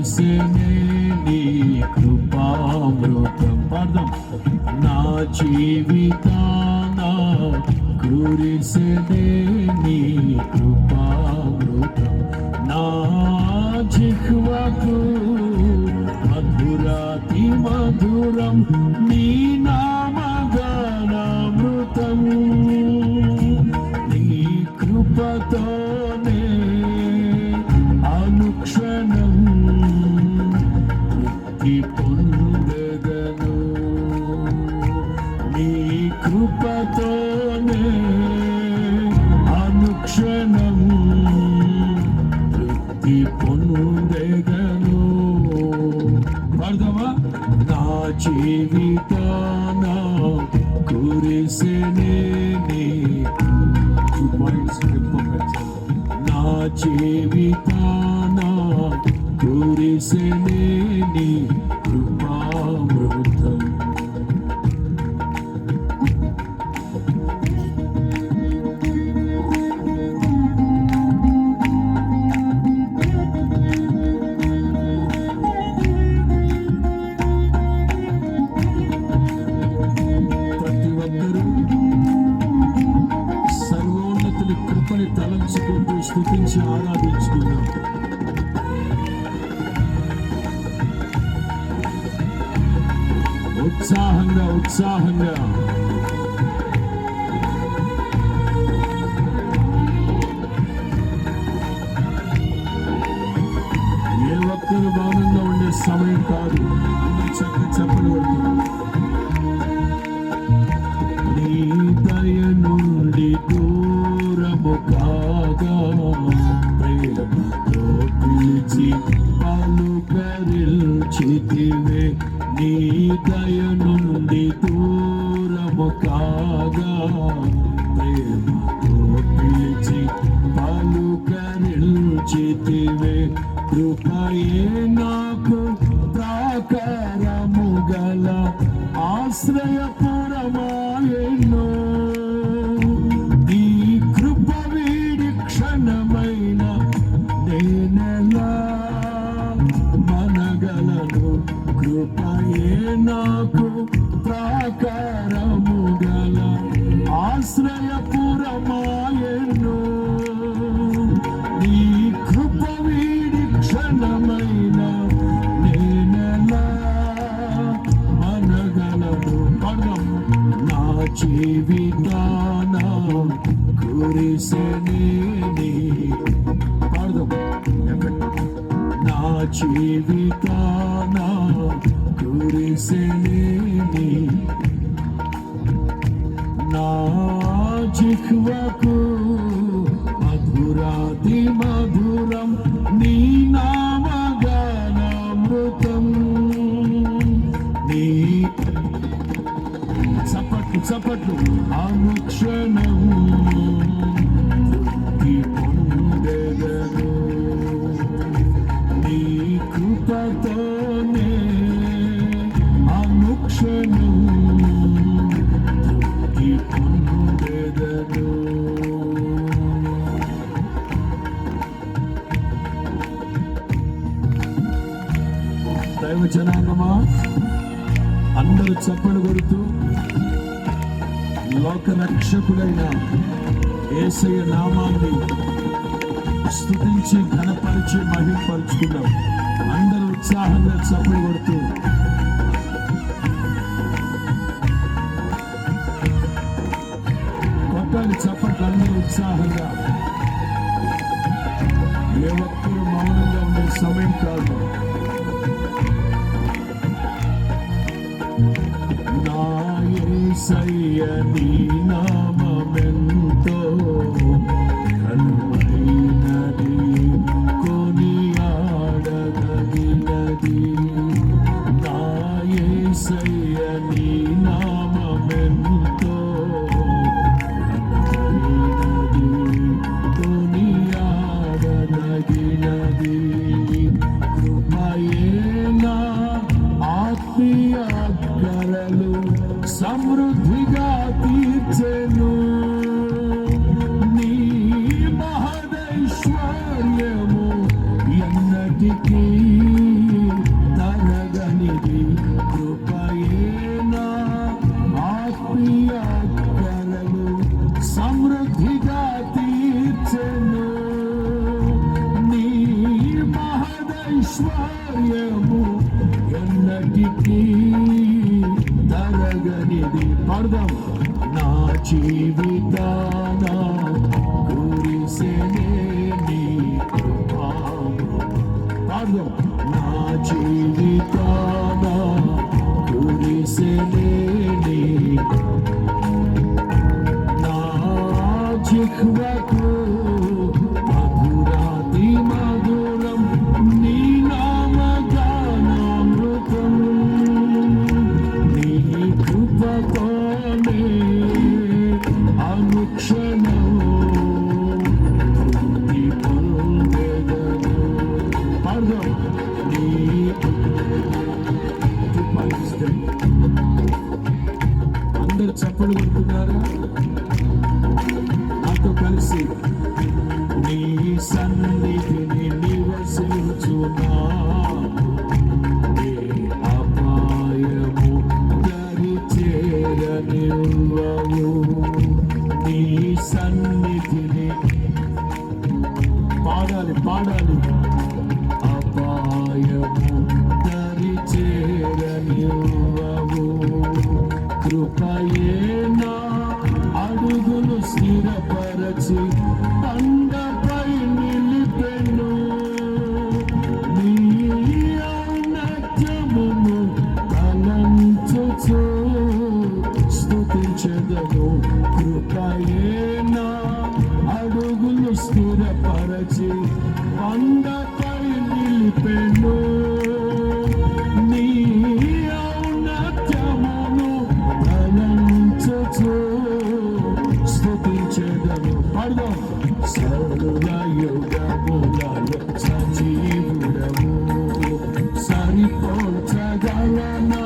కురిసెనే నీ కృపామృతం. పాడదాం. నా జీవితాన కురిసెనే నీ కృపామృతం. నా జిహ్వకు మధురాతి మధురం నీ నామగానామృతం. నీ కృపతోనే అనుక్షణం తృప్తి పొందెదను. నీ కృపతోనే అనుక్షణం తృప్తి పొందెదను. పాడదామా? నా జీవితాన కురిసెనే నీ నా జీవితాన కురిసెనే నీ కృపామృతం. ప్రతి ఒక్కరూ సర్వోన్నతుని కృపని తలంచుకుంటూ స్తుతించి ఆరాధించుకుందాం. ఉత్సాహంగా ఉత్సాహంగా ఏ ఒక్కరు మౌనంగా ఉండే సమయం కాదు. చెప్పని పడుతుంది. నీ దయ నుండి దూరము కాగా ప్రేమతో పిలిచి పలుకరిల్చితివే. నీ దయ నుండి దూరము కాగా ప్రేమతో పిలిచి పలుకరిల్చితివే. కృపయే నాకు ప్రాకారము గల ఆశ్రయపురమాయెను. ఈ కృప వీడి క్షణమైన నేనెలా మనగలను. కృపయే నాకు ప్రాకారము గల ఆశ్రయపురమాయెను. ఈ కృప వీడి క్షణమైన నేనెలా మనగలను. నా జీవితాన కురిసెనే నీ నా జీవితాన కురిసెనే నీ నా జిహ్వకు మధురాతి మధురం నీ నామగానామృతం. నీ చప్పట్లు అనుక్షణం తృప్తి పొందెదను. నీ కృపతోనే అనుక్షణం తృప్తి పొందెదను. దైవ జనాంగమా, అందరూ చప్పలు కొడుతూ లోక రక్షకుడైన యేసయ్య నామాన్ని స్తుతించి ఘనపరిచి మహిమపరుచుకున్నాం. అందరూ ఉత్సాహంగా చప్పలు కొడుతూ కొట్టాలి చప్పట్లు. అందరూ ఉత్సాహంగా. ఏ ఒక్కరు మౌనంగా ఉండే సమయం కాదు. నా యేసయ్య నీ నామమెంతో ఘనమైనది, కొనియాడదగినది. నా యేసయ్య నీ నామమెంతో ఘనమైనది, కొనియాడదగినది. కృపయే నా ఆత్మీయ కరలు సమృద్ధిగా తీర్చెను. నీ మహదైశ్వర్యము ఎన్నటికీ ఐశ్వర్యము ఎన్నటికీ తరగనిది. పాడదాం. నా జీవితాన కురిసెనే నీ కృపా. పాడదాం. నా జీవితాన కురిసెనే నీ నా జిహ్వకు మధురాతి మధురం నీ నామగానామృతం. నీ కృపతోనే అనుక్షణం తృప్తి పొందెదను. పాడదాం. నీ అందరు చప్పలు కొడుతున్నారా నాతో కలిసి? నీ సన్నిధిని నివసించునా ఏ అపాయము దరి చేరనివ్వవు. నీ సన్నిధిని పాడాలి పాడాలి. అపాయము దరి చేరనివ్వవు. కృపయే నా అడుగులు స్థిరపరచి బండపై నిలిపెను. నీ ఔన్నత్యమును తలంచుచు స్తుతించెదను. కృపయే నా అడుగులు స్థిరపరచి బండపై నిలిపెను. నీ ఔన్నత్యమును తలంచుచు స్తుతించెదను. పాడదాం. సర్వయుగములలో సజీవుడవు సరిపోల్చగలనా.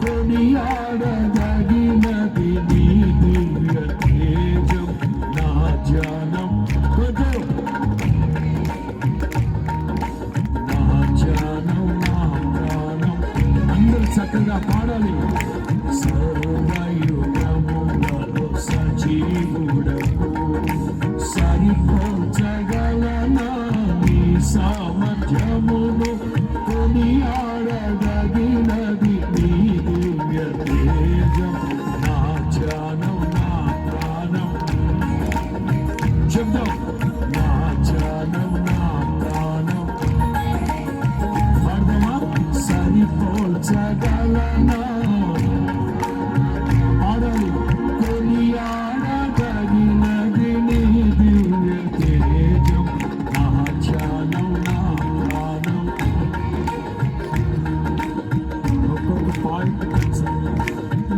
కొనియాడదగినది నీ దివ్య తేజం నా ధ్యానం. నా ధ్యానం నా ప్రాణం. అందరూ చక్కగా పాడాలి. సర్వయుగములలో సజీవుడవు సరిపోల్చగలనా నీ సామర్థ్యమును. కొనియాడదగినది నీ దివ్య తేజం నా ధ్యానం నా ప్రాణం. చెప్దాం. నా ధ్యానం నా ప్రాణం. పాడదామా? సరిపోల్చగలనా. పాడాలి. కొనియాడదగినది నీ దివ్య తేజం నా ధ్యానం నా ప్రాణం. ఒక్కొక్క పాయింట్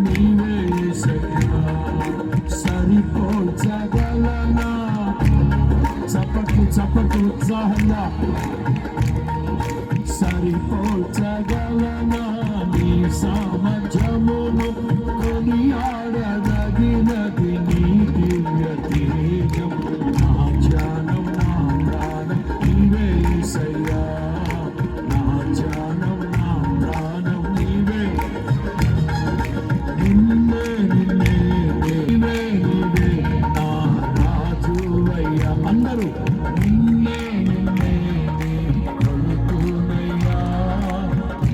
నీవే యేసయ్యా సరిపోల్చగలనా. చప్పట్లు చప్పట్లు ఉత్సాహంగా. సరిపోల్చగలనా నీ సామర్థ్యమును. కొనియాడదగినది నీ దివ్య తేజం నా ధ్యానం నా ప్రాణం. నీవే యేసయ్యా నా ధ్యానం నా ప్రాణం. నీవే నిన్నే నిన్నే నీవే నీవే నా రాజువయ్యా. అందరూ నిన్నే నిన్నే కొలుతున్నయ్యా.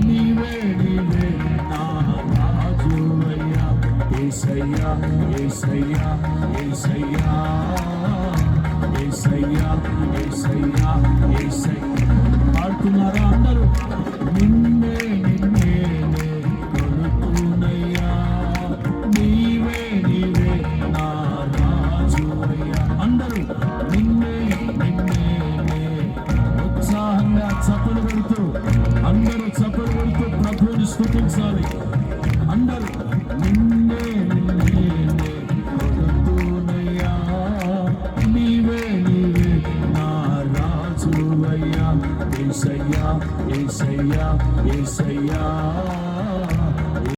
నీవే నీవే నా రాజువయ్యా. యేసయ్యా యేసయ్యా యేసయ్యా యేసయ్యా యేసయ్యా యేసయ్యా. పాడుతున్నారా అందరూ? నిన్నే నిన్నే కొలుతున్నయ్యా. నీవే నీవే నా రాజువయ్యా. అందరూ నిన్నే నిన్నే. ఉత్సాహంగా చప్పలు కొడుతూ అందరూ చప్పలు కొడుతూ ప్రభువుని స్తుతించాలి. అందరూ నిన్నే నిన్నే కొలుతున్నయ్యా. నీవే నీవే నా రాజువయ్యా. యేసయ్యా యేసయ్యా యేసయ్యా.